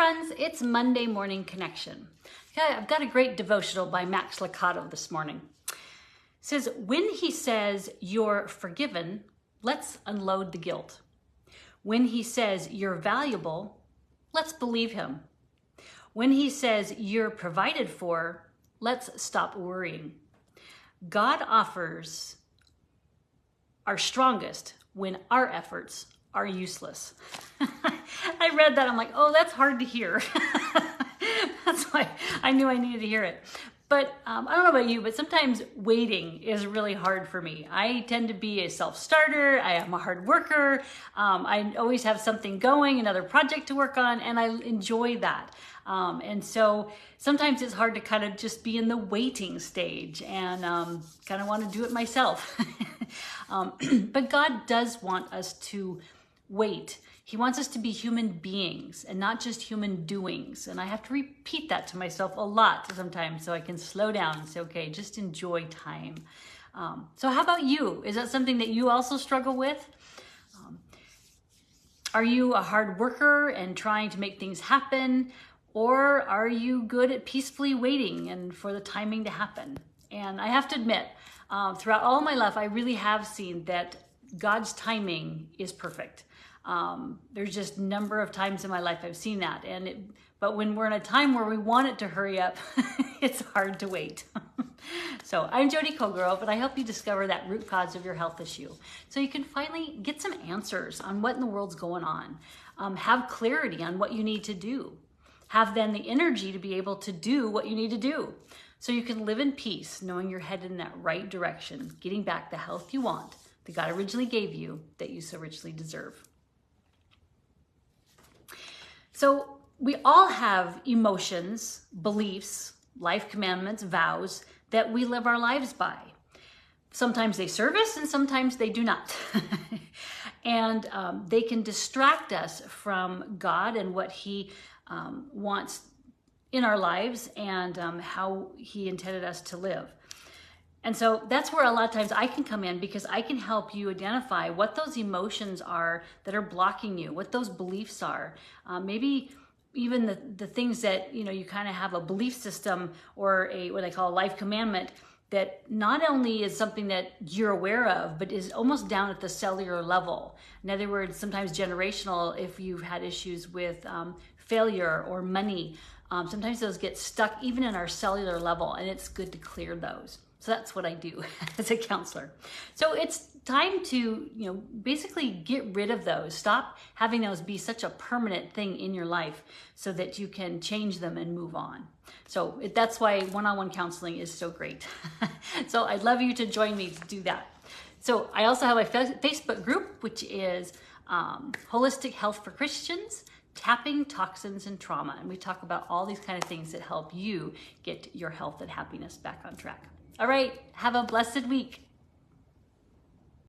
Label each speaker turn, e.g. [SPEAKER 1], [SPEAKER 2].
[SPEAKER 1] friends, it's Monday Morning Connection. Okay, I've got a great devotional by Max Lucado this morning. It says, when he says you're forgiven, let's unload the guilt. When he says you're valuable, let's believe him. When he says you're provided for, let's stop worrying. God offers our strongest when our efforts are useless. I read that, I'm like, oh, that's hard to hear. That's why I knew I needed to hear it. But I don't know about you, but sometimes waiting is really hard for me. I tend to be a self-starter. I am a hard worker. I always have something going, another project to work on, and I enjoy that. And so sometimes it's hard to kind of just be in the waiting stage and kind of want to do it myself. But God does want us to wait. He wants us to be human beings and not just human doings. And I have to repeat that to myself a lot sometimes so I can slow down and say, okay, just enjoy time. So how about you? Is that something that you also struggle with? Are you a hard worker and trying to make things happen? Or are you good at peacefully waiting and for the timing to happen? And I have to admit, throughout all my life, I really have seen that God's timing is perfect. There's just a number of times in my life I've seen that. But when we're in a time where we want it to hurry up, it's hard to wait. So I'm Jody Colegrove, and I help you discover that root cause of your health issue so you can finally get some answers on what in the world's going on. Have clarity on what you need to do. Have then the energy to be able to do what you need to do so you can live in peace, knowing you're headed in that right direction, getting back the health you want that God originally gave you that you so richly deserve. So we all have emotions, beliefs, life commandments, vows that we live our lives by. Sometimes they serve us and sometimes they do not. And they can distract us from God and what he wants in our lives and how he intended us to live. And so that's where a lot of times I can come in because I can help you identify what those emotions are that are blocking you, what those beliefs are. Maybe even the things that, you kind of have a belief system or what I call a life commandment that not only is something that you're aware of, but is almost down at the cellular level. In other words, sometimes generational, if you've had issues with failure or money, sometimes those get stuck even in our cellular level, and it's good to clear those. So that's what I do as a counselor. So it's time to, basically get rid of those. Stop having those be such a permanent thing in your life so that you can change them and move on. So that's why one-on-one counseling is so great. So I'd love you to join me to do that. So I also have a Facebook group, which is Holistic Health for Christians, Tapping Toxins and Trauma. And we talk about all these kind of things that help you get your health and happiness back on track. All right, have a blessed week.